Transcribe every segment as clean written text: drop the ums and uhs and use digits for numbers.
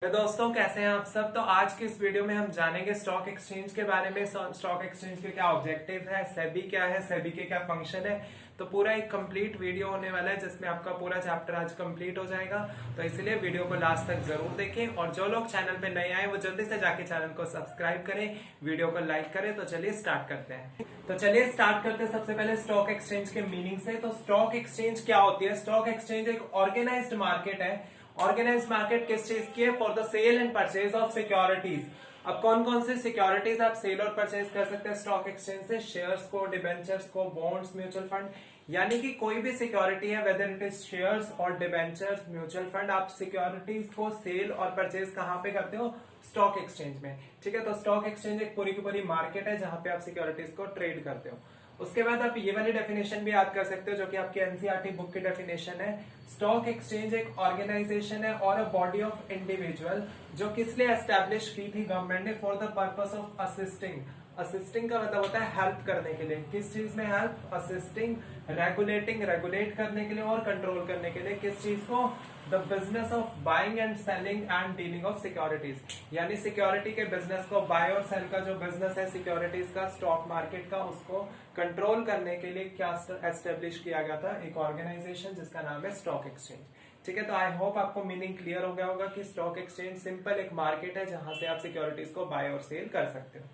तो दोस्तों कैसे हैं आप सब। तो आज की इस वीडियो में हम जानेंगे स्टॉक एक्सचेंज के बारे में। स्टॉक एक्सचेंज के क्या ऑब्जेक्टिव है, सेबी क्या है, सेबी के क्या फंक्शन है। तो पूरा एक कंप्लीट वीडियो होने वाला है जिसमें आपका पूरा चैप्टर आज कंप्लीट हो जाएगा। तो इसलिए वीडियो को लास्ट तक जरूर देखें और जो लोग चैनल पे नए आए वो जल्दी से जाके चैनल को सब्सक्राइब करें, वीडियो को लाइक करें। तो चलिए स्टार्ट करते हैं। तो चलिए स्टार्ट करते हैं सबसे पहले स्टॉक एक्सचेंज के मीनिंग से। तो स्टॉक एक्सचेंज क्या होती है? स्टॉक एक्सचेंज एक ऑर्गेनाइज्ड मार्केट है। ऑर्गेनाइज्ड मार्केट किस चीज की है? For the sale and purchase of securities. अब कौन कौन से सिक्योरिटीज आप सेल और परचेज कर सकते हैं स्टॉक एक्सचेंज से? शेयर्स को, डिबेंचर्स को, बॉन्ड्स, म्यूचुअल फंड, यानी कि कोई भी सिक्योरिटी है, वेदर इट इज शेयर्स और डिबेंचर्स, म्यूचुअल फंड, आप सिक्योरिटीज को सेल और परचेज कहां पे करते हो? स्टॉक एक्सचेंज में। ठीक है, तो स्टॉक एक्सचेंज एक पूरी की पूरी मार्केट है जहां पे आप सिक्योरिटीज को ट्रेड करते हो। उसके बाद आप ये वाली डेफिनेशन भी याद कर सकते हो जो कि आपकी एनसीईआरटी बुक की डेफिनेशन है। स्टॉक एक्सचेंज एक ऑर्गेनाइजेशन है और अ बॉडी ऑफ इंडिविजुअल जो किस लिए एस्टेब्लिश की थी गवर्नमेंट ने? For the purpose of assisting. Assisting का मतलब होता है हेल्प करने के लिए। किस चीज में हेल्प? असिस्टिंग, रेगुलेटिंग, रेगुलेट करने के लिए और कंट्रोल करने के लिए। किस चीज को? The business of buying and selling and dealing of securities, यानी सिक्योरिटी के बिजनेस को, बाय और सेल का जो बिजनेस है सिक्योरिटीज का, स्टॉक मार्केट का, उसको कंट्रोल करने के लिए क्या एस्टेब्लिश किया गया था? एक ऑर्गेनाइजेशन जिसका नाम है स्टॉक एक्सचेंज। ठीक है, तो आई होप आपको मीनिंग क्लियर हो गया होगा कि स्टॉक एक्सचेंज सिंपल एक मार्केट है जहां से आप सिक्योरिटीज को बाय और सेल कर सकते हो।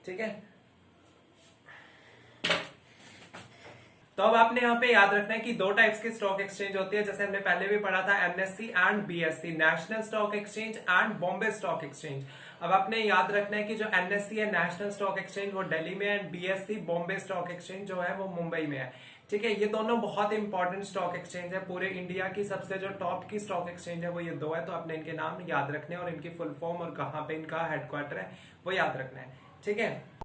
ठीक है, तो अब आपने यहाँ पे याद रखना है कि दो टाइप्स की स्टॉक एक्सचेंज होती है, जैसे हमने पहले भी पढ़ा था, NSC and BSc, national stock exchange and Bombay stock exchange. अब आपने याद रखना है कि जो एनएससी है, नेशनल स्टॉक एक्सचेंज, वो दिल्ली में है, and BSc, Bombay stock exchange जो है वो मुंबई में है। ठीक है, ये दोनों बहुत इंपॉर्टेंट स्टॉक एक्सचेंज है। पूरे इंडिया की सबसे जो टॉप की स्टॉक एक्सचेंज है वो ये दो है। तो आपने इनके नाम याद रखने और इनकी फुल फॉर्म और कहाँ पे इनका हेडक्वार्टर है वो याद रखना है। ठीक है,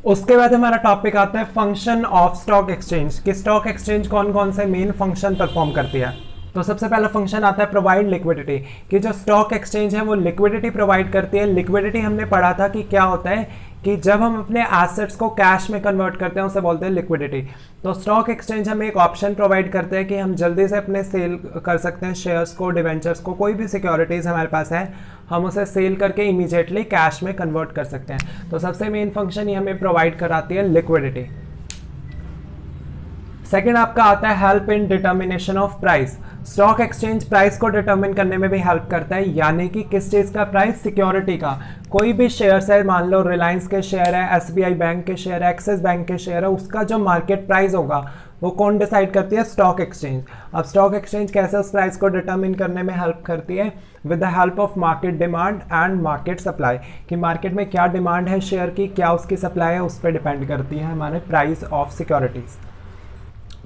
उसके बाद हमारा टॉपिक आता है फंक्शन ऑफ स्टॉक एक्सचेंज, कि स्टॉक एक्सचेंज कौन कौन से मेन फंक्शन परफॉर्म करती है। तो सबसे पहला फंक्शन आता है प्रोवाइड लिक्विडिटी, कि जो स्टॉक एक्सचेंज है वो लिक्विडिटी प्रोवाइड करती है। लिक्विडिटी हमने पढ़ा था कि क्या होता है कि जब हम अपने एसेट्स को कैश में कन्वर्ट करते हैं उसे बोलते हैं लिक्विडिटी। तो स्टॉक एक्सचेंज हमें एक ऑप्शन प्रोवाइड करते हैं कि हम जल्दी से अपने सेल कर सकते हैं शेयर्स को, डिवेंचर्स को, कोई भी सिक्योरिटीज हमारे पास है हम उसे सेल करके इमीडिएटली कैश में कन्वर्ट कर सकते हैं। तो सबसे मेन फंक्शन ये हमें प्रोवाइड कराती है लिक्विडिटी। सेकेंड आपका आता है help in determination of price. Stock exchange price को डिटर्मिन करने में भी हेल्प करता है, यानी कि किस चीज का प्राइस? सिक्योरिटी का। कोई भी शेयर्स है, मान लो रिलायंस के शेयर है, एसबीआई बैंक के शेयर है, एक्सिस बैंक के शेयर है, उसका जो मार्केट प्राइस होगा वो कौन डिसाइड करती है? Stock exchange. अब स्टॉक एक्सचेंज कैसे उस प्राइस को डिटर्मिन करने में हेल्प करती है? With the help of market demand and market supply, कि मार्केट में क्या डिमांड है शेयर की, क्या उसकी सप्लाई है, उस पर डिपेंड करती है हमारे प्राइस ऑफ सिक्योरिटीज।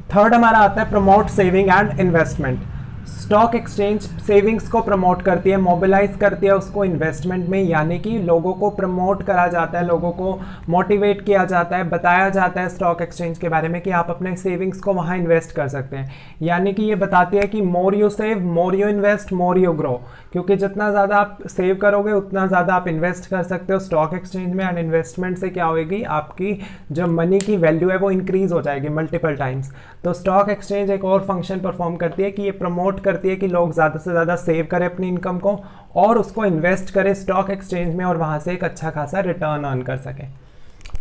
थर्ड हमारा आता है promote saving and investment. Stock exchange savings को प्रमोट करती है, मोबिलाइज करती है उसको इन्वेस्टमेंट में, यानी कि लोगों को प्रमोट करा जाता है, लोगों को मोटिवेट किया जाता है, बताया जाता है स्टॉक एक्सचेंज के बारे में कि आप अपने सेविंग्स को वहाँ इन्वेस्ट कर सकते हैं। यानी कि ये बताती है कि more you save, more you invest, more you grow, क्योंकि जितना ज़्यादा आप सेव करोगे उतना ज़्यादा आप इन्वेस्ट कर सकते हो स्टॉक एक्सचेंज में। एंड इन्वेस्टमेंट से क्या होगी? आपकी जो मनी की वैल्यू है वो इंक्रीज हो जाएगी मल्टीपल टाइम्स। तो स्टॉक एक्सचेंज एक और फंक्शन परफॉर्म करती है कि ये प्रमोट करती है कि लोग ज़्यादा से ज़्यादा सेव करें अपनी इनकम को और उसको इन्वेस्ट करें स्टॉक एक्सचेंज में और वहाँ से एक अच्छा खासा रिटर्न अर्न कर सकें।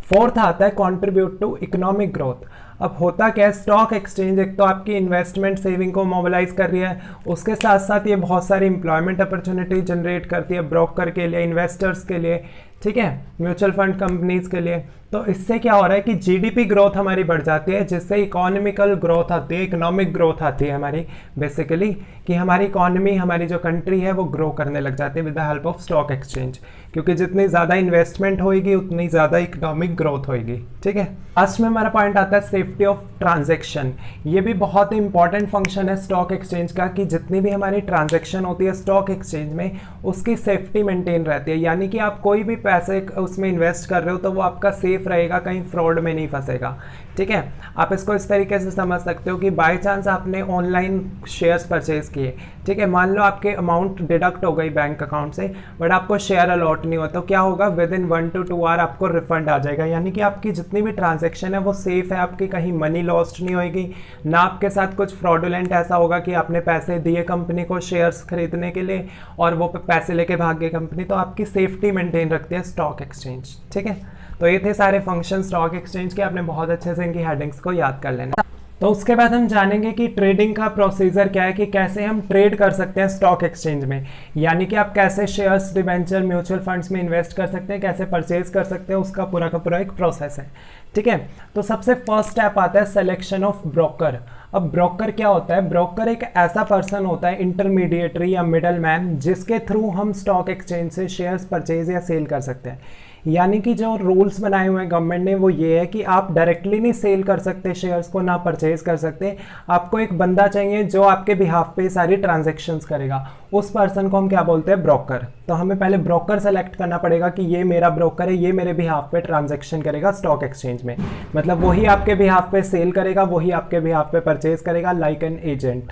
फोर्थ आता है कंट्रीब्यूट टू इकोनॉमिक ग्रोथ। अब होता क्या है? स्टॉक एक्सचेंज एक तो आपकी इन्वेस्टमेंट सेविंग को मोबिलाइज कर रही है, उसके साथ साथ ये बहुत सारी एम्प्लॉयमेंट अपॉर्चुनिटी जनरेट करती है ब्रोकर के लिए, इन्वेस्टर्स के लिए, ठीक है, म्यूचुअल फंड कंपनीज के लिए। तो इससे क्या हो रहा है कि जीडीपी ग्रोथ हमारी बढ़ जाती है, जिससे इकोनॉमिकल ग्रोथ आती है, इकोनॉमिक ग्रोथ आती है हमारी, बेसिकली कि हमारी इकोनॉमी, हमारी जो कंट्री है वो ग्रो करने लग जाती है with the help of stock exchange, क्योंकि जितनी ज़्यादा इन्वेस्टमेंट होगी उतनी ज़्यादा इकोनॉमिक ग्रोथ होगी। ठीक है, लास्ट में हमारा पॉइंट आता है सेफ्टी ऑफ ट्रांजैक्शन। ये भी बहुत इंपॉर्टेंट फंक्शन है स्टॉक एक्सचेंज का कि जितनी भी हमारी ट्रांजैक्शन होती है स्टॉक एक्सचेंज में उसकी सेफ्टी मेंटेन रहती है, यानी कि आप कोई भी पैसे उसमें इन्वेस्ट कर रहे हो तो वो आपका सेफ रहेगा, कहीं फ्रॉड में नहीं फंसेगा। ठीक है। आप इसको इस तरीके से समझ सकते हो कि बाय चांस आपने ऑनलाइन शेयर्स परचेज किए, ठीक है, मान लो आपके अमाउंट डिडक्ट हो गई बैंक अकाउंट से, बट आपको शेयर अलॉट नहीं हुआ, तो क्या होगा, विद इन 1 to 2 आवर आपको रिफंड आ जाएगा। यानी कि आपकी जितनी भी ट्रांजेक्शन है वो सेफ है, आपकी कहीं मनी लॉस्ट नहीं होगी, ना आपके साथ कुछ फ्रॉडुलेंट ऐसा होगा कि आपने पैसे दिए कंपनी को शेयर्स खरीदने के लिए और वो पैसे लेके भाग गई कंपनी। तो आपकी सेफ्टी मेंटेन रखती है स्टॉक एक्सचेंज, ठीक है। तो ये थे सारे फंक्शन स्टॉक एक्सचेंज के, आपने बहुत अच्छे से इनकी हेडिंग्स को याद कर लेना। तो उसके बाद हम जानेंगे कि ट्रेडिंग का प्रोसीजर क्या है, कि कैसे हम ट्रेड कर सकते हैं स्टॉक एक्सचेंज में, यानी कि आप कैसे शेयर्स, डिवेंचर, म्यूचुअल फंड्स में इन्वेस्ट कर सकते हैं, कैसे परचेज कर सकते हैं, उसका पूरा का पूरा एक प्रोसेस है, ठीक है। तो सबसे फर्स्ट स्टेप आता है सिलेक्शन ऑफ ब्रोकर। अब ब्रोकर क्या होता है, ब्रोकर एक ऐसा पर्सन होता है, इंटरमीडिएटरी या मिडल मैन, जिसके थ्रू हम स्टॉक एक्सचेंज से शेयर्स परचेज या सेल कर सकते हैं। यानी कि जो रूल्स बनाए हुए हैं गवर्नमेंट ने वो ये है कि आप डायरेक्टली नहीं सेल कर सकते शेयर्स को, ना परचेज कर सकते, आपको एक बंदा चाहिए जो आपके बिहाफ पे सारी ट्रांजैक्शंस करेगा। उस पर्सन को हम क्या बोलते हैं, ब्रोकर। तो हमें पहले ब्रोकर सेलेक्ट करना पड़ेगा कि ये मेरा ब्रोकर है, ये मेरे बिहाफ पे ट्रांजैक्शन करेगा स्टॉक एक्सचेंज में, मतलब वही आपके बिहाफ पे सेल करेगा, वही आपके बिहाफ पे परचेज करेगा, लाइक एन एजेंट,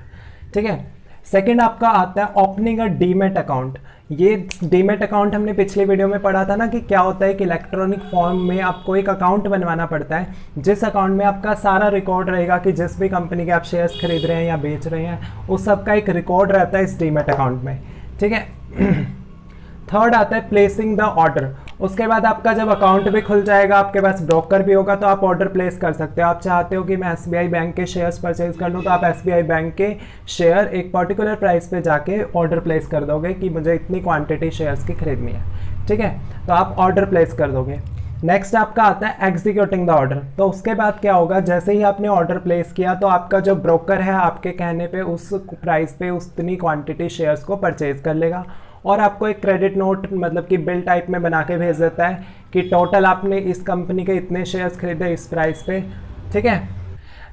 ठीक है। सेकेंड आपका आता है ओपनिंग अ डीमेट अकाउंट। ये डीमेट अकाउंट हमने पिछले वीडियो में पढ़ा था ना, कि क्या होता है कि इलेक्ट्रॉनिक फॉर्म में आपको एक अकाउंट बनवाना पड़ता है, जिस अकाउंट में आपका सारा रिकॉर्ड रहेगा कि जिस भी कंपनी के आप शेयर्स खरीद रहे हैं या बेच रहे हैं, उस सब का एक रिकॉर्ड रहता है इस डीमेट अकाउंट में, ठीक है। थर्ड आता है प्लेसिंग द ऑर्डर। उसके बाद आपका जब अकाउंट भी खुल जाएगा, आपके पास ब्रोकर भी होगा, तो आप ऑर्डर प्लेस कर सकते हो। आप चाहते हो कि मैं SBI बैंक के शेयर्स परचेज कर लूँ, तो आप SBI बैंक के शेयर एक पर्टिकुलर प्राइस पे जाके ऑर्डर प्लेस कर दोगे कि मुझे इतनी क्वांटिटी शेयर्स की खरीदनी है, ठीक है। तो आप ऑर्डर प्लेस कर दोगे। नेक्स्ट आपका आता है एग्जीक्यूटिंग द ऑर्डर। तो उसके बाद क्या होगा, जैसे ही आपने ऑर्डर प्लेस किया तो आपका जो ब्रोकर है आपके कहने पे उस प्राइस पे उतनी क्वांटिटी शेयर्स को परचेज कर लेगा और आपको एक क्रेडिट नोट, मतलब कि बिल टाइप में बना के भेज देता है कि टोटल आपने इस कंपनी के इतने शेयर्स खरीदे इस प्राइस पे, ठीक है।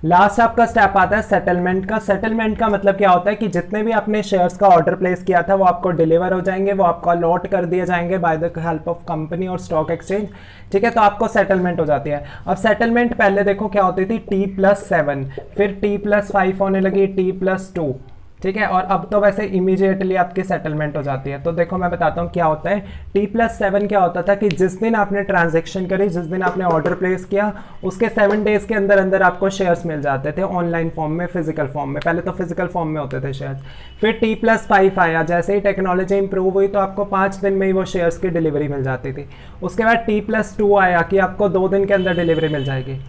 लास्ट आपका स्टेप आता है सेटलमेंट का। सेटलमेंट का मतलब क्या होता है कि जितने भी आपने शेयर्स का ऑर्डर प्लेस किया था वो आपको डिलीवर हो जाएंगे, वो आपको अलॉट कर दिए जाएंगे by the help of company और स्टॉक एक्सचेंज, ठीक है। तो आपको सेटलमेंट हो जाती है। अब सेटलमेंट पहले देखो क्या होती थी, T+7, फिर T+5 होने लगी, T+2, ठीक है। और अब तो वैसे इमीडिएटली आपकी सेटलमेंट हो जाती है। तो देखो मैं बताता हूँ क्या होता है। T+7 क्या होता था कि जिस दिन आपने ट्रांजैक्शन करी, जिस दिन आपने ऑर्डर प्लेस किया, उसके 7 डेज के अंदर अंदर आपको शेयर्स मिल जाते थे ऑनलाइन फॉर्म में, फिजिकल फॉर्म में। पहले तो फिजिकल फॉर्म में होते थे शेयर्स। फिर T+5 आया, जैसे ही टेक्नोलॉजी इंप्रूव हुई तो आपको 5 दिन में ही वो शेयर्स की डिलीवरी मिल जाती थी। उसके बाद T+2 आया कि आपको 2 दिन के अंदर डिलीवरी मिल जाएगी।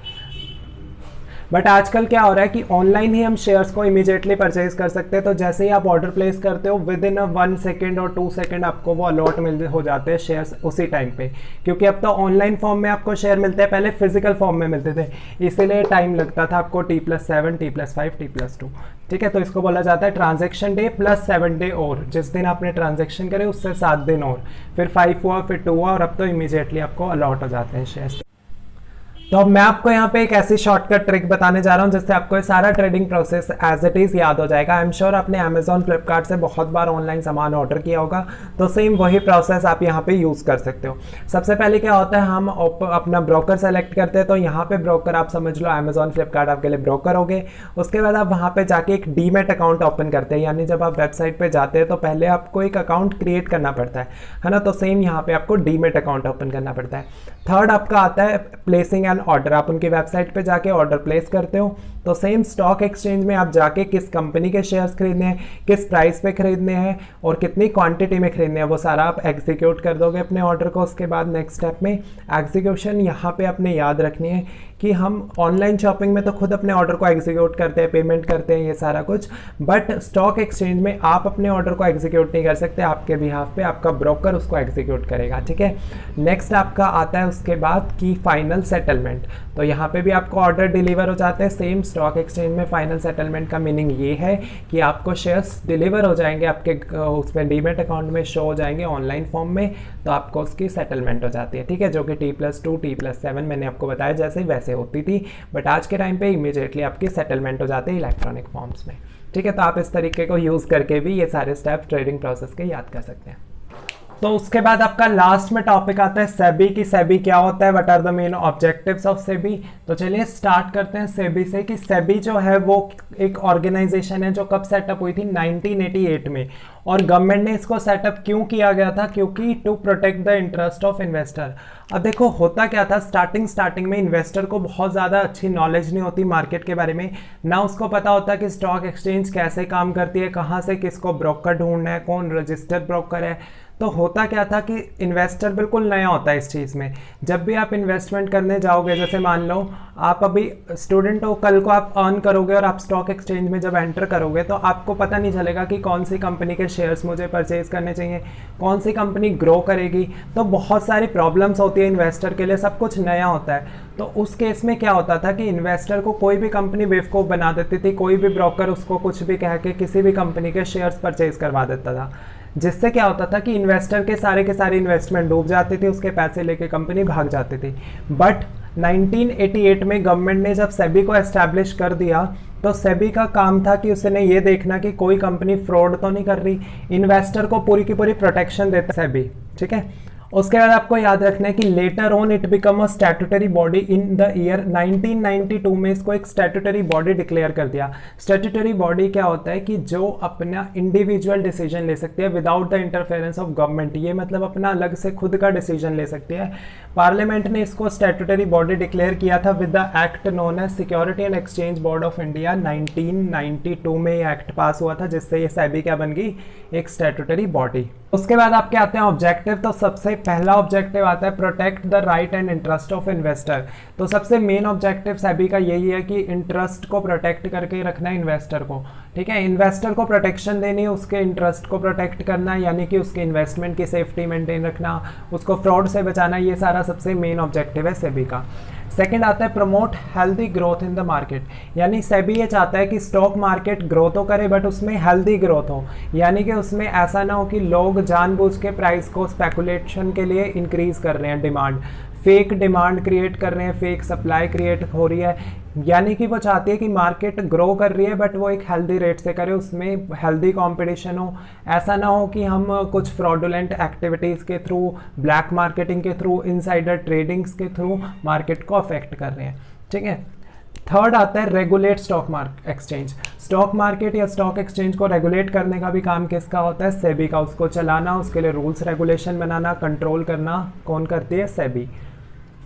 बट आजकल क्या हो रहा है कि ऑनलाइन ही हम शेयर्स को इमीडिएटली परचेज कर सकते हैं। तो जैसे ही आप ऑर्डर प्लेस करते हो, विद इन 1 सेकेंड और 2 सेकेंड आपको वो अलॉट मिल हो जाते हैं शेयर्स उसी टाइम पे, क्योंकि अब तो ऑनलाइन फॉर्म में आपको शेयर मिलते हैं, पहले फिजिकल फॉर्म में मिलते थे, इसीलिए टाइम लगता था आपको T+7, T+5, T+2, ठीक है। तो इसको बोला जाता है ट्रांजेक्शन डे प्लस 7 डे और, जिस दिन आपने ट्रांजेक्शन करे उससे 7 दिन और, फिर 5 हुआ, फिर 2 हुआ, और अब तो इमीडिएटली आपको अलॉट हो जाते हैं शेयर्स। तो अब मैं आपको यहाँ पे एक ऐसी शॉर्टकट ट्रिक बताने जा रहा हूँ जिससे आपको ये सारा trading process as it is याद हो जाएगा। आई एम श्योर आपने अमेजॉन, फ्लिपकार्ट से बहुत बार ऑनलाइन सामान ऑर्डर किया होगा, तो सेम वही प्रोसेस आप यहाँ पे यूज़ कर सकते हो। सबसे पहले क्या होता है, हम अपना ब्रोकर सेलेक्ट करते हैं। तो यहाँ पे ब्रोकर आप समझ लो अमेजॉन, फ्लिपकार्ट आपके लिए ब्रोकर हो गए। उसके बाद आप वहाँ पर जाके एक डीमेट अकाउंट ओपन करते हैं, यानी जब आप वेबसाइट पर जाते हैं तो पहले आपको एक अकाउंट क्रिएट करना पड़ता है ना। तो सेम यहाँ पे आपको डीमेट अकाउंट ओपन करना पड़ता है। थर्ड आपका आता है प्लेसिंग एन ऑर्डर। आप उनकी वेबसाइट पे जाके ऑर्डर प्लेस करते हो। तो सेम स्टॉक एक्सचेंज में आप जाके किस कंपनी के शेयर्स खरीदने हैं, किस प्राइस पे खरीदने हैं और कितनी क्वांटिटी में खरीदने हैं, वो सारा आप एग्जीक्यूट कर दोगे अपने ऑर्डर को। उसके बाद नेक्स्ट स्टेप में एग्जीक्यूशन यहाँ पे आपने याद रखनी है कि हम ऑनलाइन शॉपिंग में तो खुद अपने ऑर्डर को एग्जीक्यूट करते हैं, पेमेंट करते हैं, ये सारा कुछ, बट स्टॉक एक्सचेंज में आप अपने ऑर्डर को एग्जीक्यूट नहीं कर सकते, आपके बिहाफ पे आपका ब्रोकर उसको एग्जीक्यूट करेगा, ठीक है। नेक्स्ट आपका आता है उसके बाद की फाइनल सेटलमेंट। तो यहाँ पे भी आपको ऑर्डर डिलीवर हो जाते हैं। सेम स्टॉक एक्सचेंज में फाइनल सेटलमेंट का मीनिंग ये है कि आपको शेयर्स डिलीवर हो जाएंगे, आपके उसमें डीमेट अकाउंट में शो हो जाएंगे ऑनलाइन फॉर्म में, तो आपको उसकी सेटलमेंट हो जाती है, ठीक है। जो कि T+2, T+7 मैंने आपको बताया जैसे वैसे होती थी, बट आज के टाइम पे इमीडिएटली आपकी सेटलमेंट हो जाती है इलेक्ट्रॉनिक फॉर्म्स में, ठीक है। तो आप इस तरीके को यूज़ करके भी ये सारे स्टेप ट्रेडिंग प्रोसेस के याद कर सकते हैं। तो उसके बाद आपका लास्ट में टॉपिक आता है सेबी की सेबी क्या होता है, what are the main objectives of SEBI. तो चलिए स्टार्ट करते हैं सेबी से कि सेबी जो है वो एक ऑर्गेनाइजेशन है जो कब सेटअप हुई थी 1988 में, और गवर्नमेंट ने इसको सेटअप क्यों किया गया था, क्योंकि to protect the interest of investor. अब देखो होता क्या था, स्टार्टिंग में इन्वेस्टर को बहुत ज़्यादा अच्छी नॉलेज नहीं होती मार्केट के बारे में, ना उसको पता होता कि स्टॉक एक्सचेंज कैसे काम करती है, कहाँ से किसको ब्रोकर ढूंढना है, कौन रजिस्टर्ड ब्रोकर है। तो होता क्या था कि इन्वेस्टर बिल्कुल नया होता है इस चीज़ में। जब भी आप इन्वेस्टमेंट करने जाओगे, जैसे मान लो आप अभी स्टूडेंट हो, कल को आप अर्न करोगे और आप स्टॉक एक्सचेंज में जब एंटर करोगे तो आपको पता नहीं चलेगा कि कौन सी कंपनी के शेयर्स मुझे परचेज करने चाहिए, कौन सी कंपनी ग्रो करेगी। तो बहुत सारी प्रॉब्लम्स होती है इन्वेस्टर के लिए, सब कुछ नया होता है। तो उस केस में क्या होता था कि इन्वेस्टर को कोई भी कंपनी बेवकूफ़ बना देती थी, कोई भी ब्रोकर उसको कुछ भी कह के किसी भी कंपनी के शेयर्स परचेज करवा देता था, जिससे क्या होता था कि इन्वेस्टर के सारे इन्वेस्टमेंट डूब जाती थी, उसके पैसे लेके कंपनी भाग जाती थी। बट 1988 में गवर्नमेंट ने जब सेबी को एस्टैब्लिश कर दिया, तो सेबी का काम था कि उसने ये देखना कि कोई कंपनी फ्रॉड तो नहीं कर रही, इन्वेस्टर को पूरी की पूरी प्रोटेक्शन देता सेबी, ठीक है। उसके बाद आपको याद रखना है कि later on it become a statutory body in the year 1992 में इसको एक स्टैट्यूटरी बॉडी डिक्लेयर कर दिया। स्टैट्यूटरी बॉडी क्या होता है कि जो अपना इंडिविजुअल डिसीजन ले सकती है without the interference of government, ये मतलब अपना अलग से खुद का डिसीजन ले सकती है। पार्लियामेंट ने इसको स्टैट्यूटरी बॉडी डिक्लेयर किया था with the act known as security and exchange board of India. 1992 में ये एक्ट पास हुआ था, जिससे ये सेबी क्या बन गई, एक स्टैट्यूटरी बॉडी। उसके बाद आपके आते हैं ऑब्जेक्टिव। तो सबसे पहला ऑब्जेक्टिव आता है protect the right and interest of investor. तो सबसे मेन ऑब्जेक्टिव सेबी का यही है कि इंटरेस्ट को प्रोटेक्ट करके रखना है इन्वेस्टर को, ठीक है। इन्वेस्टर को प्रोटेक्शन देनी है, उसके इंटरेस्ट को प्रोटेक्ट करना, यानी कि उसके इन्वेस्टमेंट की सेफ्टी मेंटेन रखना, उसको फ्रॉड से बचाना, ये सारा सबसे मेन ऑब्जेक्टिव है सेबी का। सेकंड आता है promote healthy growth in the market, यानी सेबी ये चाहता है कि स्टॉक मार्केट ग्रो तो करे बट उसमें हेल्दी ग्रोथ हो, यानी कि उसमें ऐसा ना हो कि लोग जानबूझ के प्राइस को स्पेकुलेशन के लिए इंक्रीज कर रहे हैं, डिमांड फेक डिमांड क्रिएट कर रहे हैं, फेक सप्लाई क्रिएट हो रही है। यानी कि वो चाहती है कि मार्केट ग्रो कर रही है बट वो एक हेल्दी रेट से करे, उसमें हेल्दी कंपटीशन हो। ऐसा ना हो कि हम कुछ फ्रॉडुलेंट एक्टिविटीज़ के थ्रू, ब्लैक मार्केटिंग के थ्रू, इनसाइडर ट्रेडिंग्स के थ्रू मार्केट को अफेक्ट कर रहे हैं, ठीक है। थर्ड आता है regulate stock exchange. Stock market या स्टॉक एक्सचेंज को रेगुलेट करने का भी काम किसका होता है, सेबी का। उसको चलाना, उसके लिए रूल्स रेगुलेशन बनाना, कंट्रोल करना कौन करती है, सेबी।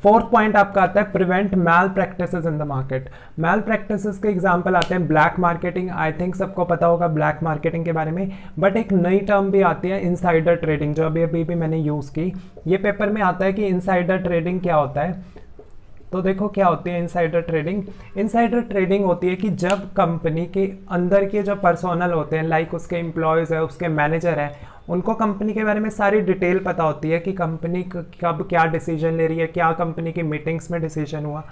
फोर्थ पॉइंट आपका आता है prevent malpractices in the market. Malpractices के एग्जांपल आते हैं ब्लैक मार्केटिंग, आई थिंक सबको पता होगा ब्लैक मार्केटिंग के बारे में, बट एक नई टर्म भी आती है इनसाइडर ट्रेडिंग, जो अभी भी मैंने यूज़ की। ये पेपर में आता है कि इनसाइडर ट्रेडिंग क्या होता है। तो देखो क्या होती है इनसाइडर ट्रेडिंग। इनसाइडर ट्रेडिंग होती है कि जब कंपनी के अंदर के जो पर्सोनल होते हैं, लाइक उसके एम्प्लॉयज़ है, उसके मैनेजर है, उनको कंपनी के बारे में सारी डिटेल पता होती है कि कंपनी कब क्या डिसीजन ले रही है, क्या कंपनी की मीटिंग्स में डिसीजन हुआ।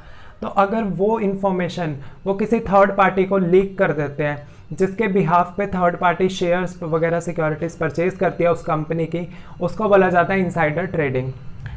तो अगर वो इन्फॉर्मेशन वो किसी थर्ड पार्टी को लीक कर देते हैं, जिसके बिहाफ पे थर्ड पार्टी शेयर्स वगैरह सिक्योरिटीज़ परचेज करती है उस कंपनी की, उसको बोला जाता है इनसाइडर ट्रेडिंग।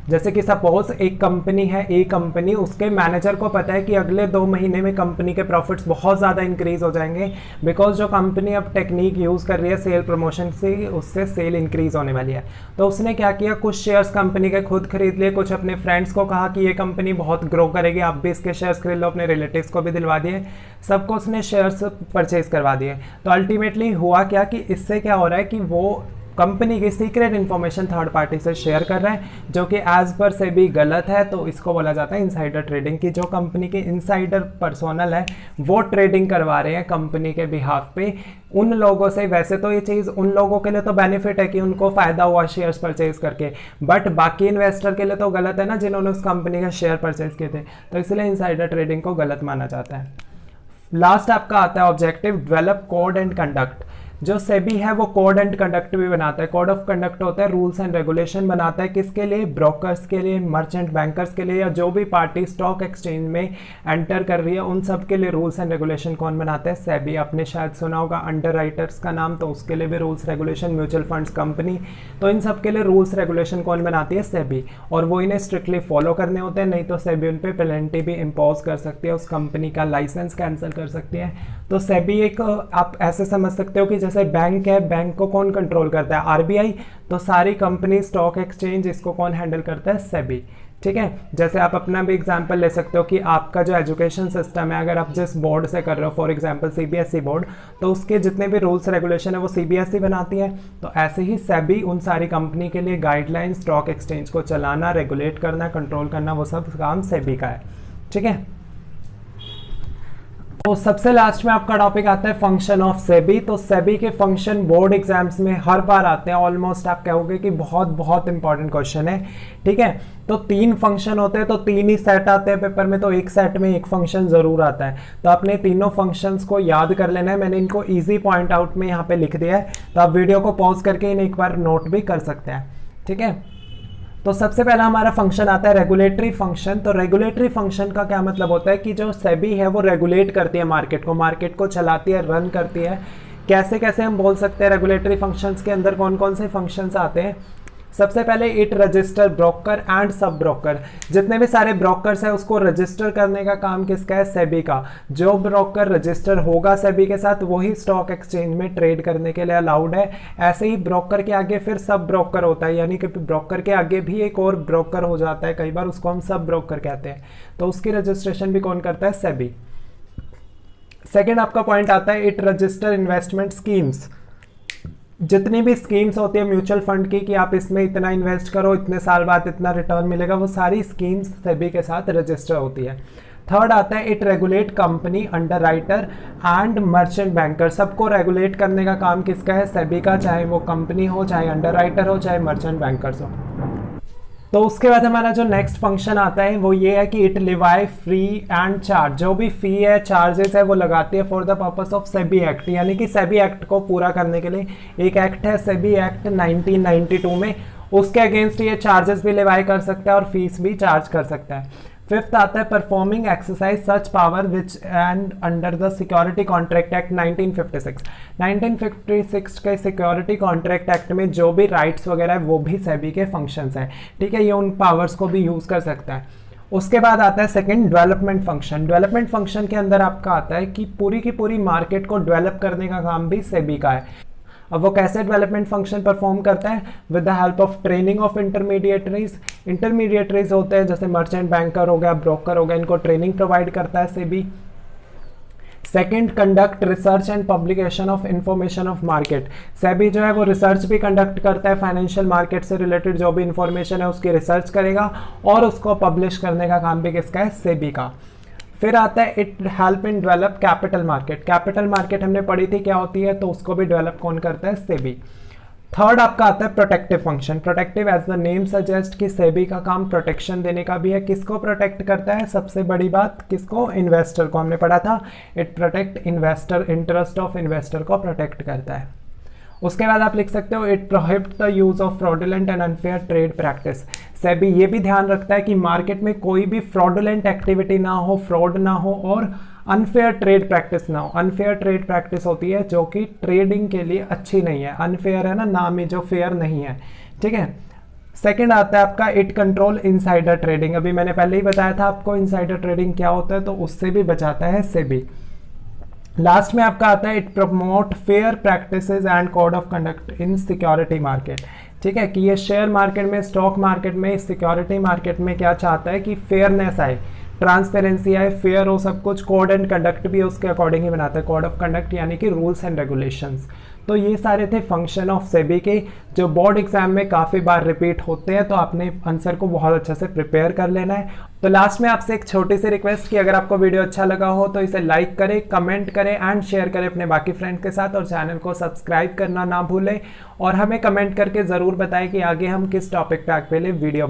जैसे कि सपोज एक कंपनी है, ए कंपनी, उसके मैनेजर को पता है कि अगले 2 महीने में कंपनी के प्रॉफिट्स बहुत ज़्यादा इंक्रीज हो जाएंगे, बिकॉज जो कंपनी अब टेक्निक यूज़ कर रही है सेल प्रमोशन से, उससे सेल इंक्रीज होने वाली है। तो उसने क्या किया, कुछ शेयर्स कंपनी के खुद खरीद लिए, कुछ अपने फ्रेंड्स को कहा कि ये कंपनी बहुत ग्रो करेगी, आप भी इसके शेयर्स खरीद लो, अपने रिलेटिव्स को भी दिलवा दिए, सबको उसने शेयर्स परचेज करवा दिए। तो अल्टीमेटली हुआ क्या कि इससे क्या हो रहा है कि वो कंपनी की सीक्रेट इन्फॉर्मेशन थर्ड पार्टी से शेयर कर रहे हैं, जो कि एज पर से भी गलत है। तो इसको बोला जाता है इनसाइडर ट्रेडिंग, की जो कंपनी के इनसाइडर पर्सोनल है वो ट्रेडिंग करवा रहे हैं कंपनी के बिहाफ पे उन लोगों से। वैसे तो ये चीज़ उन लोगों के लिए तो बेनिफिट है कि उनको फ़ायदा हुआ शेयर्स परचेज करके, बट बाकी इन्वेस्टर के लिए तो गलत है ना, जिन्होंने उस कंपनी का शेयर परचेज किए थे। तो इसलिए इनसाइडर ट्रेडिंग को गलत माना जाता है। लास्ट आपका आता है objective develop code and conduct. जो सेबी है वो कोड एंड कंडक्ट भी बनाता है। कोड ऑफ कंडक्ट होता है रूल्स एंड रेगुलेशन बनाता है, किसके लिए, ब्रोकर्स के लिए, मर्चेंट बैंकर्स के लिए, या जो भी पार्टी स्टॉक एक्सचेंज में एंटर कर रही है उन सब के लिए रूल्स एंड रेगुलेशन कौन बनाता है, सेबी। आपने शायद सुना होगा अंडर राइटर्स का नाम, तो उसके लिए भी rules regulation, mutual funds company, तो इन सब के लिए रूल्स रेगुलेशन कौन बनाती है, सेबी। और वो इन्हें स्ट्रिक्टली फॉलो करने होते हैं, नहीं तो सेबी उन पर पेनल्टी भी इम्पोज कर सकती है, उस कंपनी का लाइसेंस कैंसिल कर सकती है। तो सेबी एक आप ऐसे समझ सकते हो कि जैसे बैंक है, बैंक को कौन कंट्रोल करता है, आरबीआई, तो सारी कंपनी, स्टॉक एक्सचेंज, इसको कौन हैंडल करता है, सेबी। ठीक है, जैसे आप अपना भी एग्जांपल ले सकते हो कि आपका जो एजुकेशन सिस्टम है, अगर आप जिस बोर्ड से कर रहे हो, फॉर एग्जांपल सीबीएसई बोर्ड, तो उसके जितने भी रूल्स रेगुलेशन है वो सीबीएसई बनाती है। तो ऐसे ही सेबी उन सारी कंपनी के लिए गाइडलाइन, स्टॉक एक्सचेंज को चलाना, रेगुलेट करना, कंट्रोल करना, वो सब काम सेबी का है। ठीक है, तो सबसे लास्ट में आपका टॉपिक आता है फंक्शन ऑफ सेबी। तो सेबी के फंक्शन बोर्ड एग्जाम्स में हर बार आते हैं, ऑलमोस्ट आप कहोगे कि बहुत बहुत इंपॉर्टेंट क्वेश्चन है। ठीक है, तो 3 फंक्शन होते हैं, तो 3 ही सेट आते हैं पेपर में, तो एक सेट में एक फंक्शन जरूर आता है। तो आपने तीनों फंक्शंस को याद कर लेना है। मैंने इनको इजी पॉइंट आउट में यहाँ पे लिख दिया है, तो आप वीडियो को पॉज करके इन्हें एक बार नोट भी कर सकते हैं। ठीक है, तो सबसे पहला हमारा फंक्शन आता है रेगुलेटरी फंक्शन। तो रेगुलेटरी फंक्शन का क्या मतलब होता है कि जो सेबी है वो रेगुलेट करती है मार्केट को चलाती है, रन करती है। कैसे कैसे हम बोल सकते हैं रेगुलेटरी फंक्शंस के अंदर कौन कौन से फंक्शंस आते हैं। सबसे पहले it register broker and sub broker, जितने भी सारे ब्रोकर्स हैं उसको रजिस्टर करने का काम किसका है, सेबी का। जो ब्रोकर रजिस्टर होगा सेबी के साथ वही स्टॉक एक्सचेंज में ट्रेड करने के लिए अलाउड है। ऐसे ही ब्रोकर के आगे फिर सब ब्रोकर होता है, यानी कि ब्रोकर के आगे भी एक और ब्रोकर हो जाता है, कई बार उसको हम सब ब्रोकर कहते हैं। तो उसकी रजिस्ट्रेशन भी कौन करता है, सेबी। सेकेंड आपका पॉइंट आता है इट रजिस्टर इन्वेस्टमेंट स्कीम्स। जितनी भी स्कीम्स होती है म्यूचुअल फंड की कि आप इसमें इतना इन्वेस्ट करो, इतने साल बाद इतना रिटर्न मिलेगा, वो सारी स्कीम्स सेबी के साथ रजिस्टर होती है। थर्ड आता है it regulate company, underwriter and merchant banker. सबको रेगुलेट करने का काम किसका है, सेबी का, चाहे वो कंपनी हो, चाहे अंडरराइटर हो, चाहे मर्चेंट बैंकर्स हो। तो उसके बाद हमारा जो नेक्स्ट फंक्शन आता है वो ये है कि it Levi free and charge. जो भी फी है, चार्जेस है, वो लगाती है for the purpose of SEBI act, यानी कि सेबी एक्ट को पूरा करने के लिए। एक एक्ट है सेबी एक्ट 1992 में, उसके अगेंस्ट ये चार्जेस भी लिवाई कर सकता है और फीस भी चार्ज कर सकता है। फिफ्थ आता है performing exercise such power which and under the security contract act 1956। 1956 के सिक्योरिटी कॉन्ट्रैक्ट एक्ट में जो भी राइट्स वगैरह है वो भी सेबी के फंक्शंस हैं। ठीक है, ये उन पावर्स को भी यूज कर सकता है। उसके बाद आता है second development function. Development function के अंदर आपका आता है कि पूरी की पूरी मार्केट को डेवलप करने का काम भी सेबी का है। अब वो कैसे डेवलपमेंट फंक्शन परफॉर्म करता है, with the help of training of intermediaries. Intermediaries होते हैं जैसे मर्चेंट बैंकर हो गया, ब्रोकर हो गया, इनको ट्रेनिंग प्रोवाइड करता है SEBI. Second, conduct research and publication of information of market. SEBI जो है वो रिसर्च भी कंडक्ट करता है, फाइनेंशियल मार्केट से रिलेटेड जो भी इंफॉर्मेशन है उसकी रिसर्च करेगा और उसको पब्लिश करने का काम भी किसका है, सेबी का। फिर आता है it help in develop capital market. Capital market हमने पढ़ी थी क्या होती है, तो उसको भी डेवलप कौन करता है, सेबी। थर्ड आपका आता है protective function. Protective as the name suggest कि सेबी का काम प्रोटेक्शन देने का भी है। किसको प्रोटेक्ट करता है, सबसे बड़ी बात किसको, इन्वेस्टर को। हमने पढ़ा था it protect investor, interest of investor को प्रोटेक्ट करता है। उसके बाद आप लिख सकते हो it prohibit the use of fraudulent and unfair trade practice. SEBI ये भी ध्यान रखता है कि मार्केट में कोई भी फ्रॉडुलेंट एक्टिविटी ना हो, फ्रॉड ना हो और अनफेयर ट्रेड प्रैक्टिस ना हो। अनफेयर ट्रेड प्रैक्टिस होती है जो कि ट्रेडिंग के लिए अच्छी नहीं है। अनफेयर है ना, नाम ही जो फेयर नहीं है। ठीक है, सेकंड आता है आपका इट कंट्रोल इनसाइडर ट्रेडिंग। अभी मैंने पहले ही बताया था आपको इनसाइडर ट्रेडिंग क्या होता है, तो उससे भी बचाता है सेबी। लास्ट में आपका आता है it promote fair practices and code of conduct in security market. ठीक है, कि ये शेयर मार्केट में, स्टॉक मार्केट में, सिक्योरिटी मार्केट में क्या चाहता है कि फेयरनेस आए, ट्रांसपेरेंसी आए, फेयर हो सब कुछ। कोड एंड कंडक्ट भी उसके अकॉर्डिंग ही बनाता है, कोड ऑफ कंडक्ट यानी कि रूल्स एंड रेगुलेशंस। तो ये सारे थे फंक्शन ऑफ सेबी के, जो बोर्ड एग्जाम में काफ़ी बार रिपीट होते हैं, तो आपने आंसर को बहुत अच्छे से प्रिपेयर कर लेना है। तो लास्ट में आपसे एक छोटी सी रिक्वेस्ट कि अगर आपको वीडियो अच्छा लगा हो तो इसे लाइक करें, कमेंट करें एंड शेयर करें अपने बाकी फ्रेंड के साथ, और चैनल को सब्सक्राइब करना ना भूलें। और हमें कमेंट करके ज़रूर बताएं कि आगे हम किस टॉपिक पे अगले वीडियो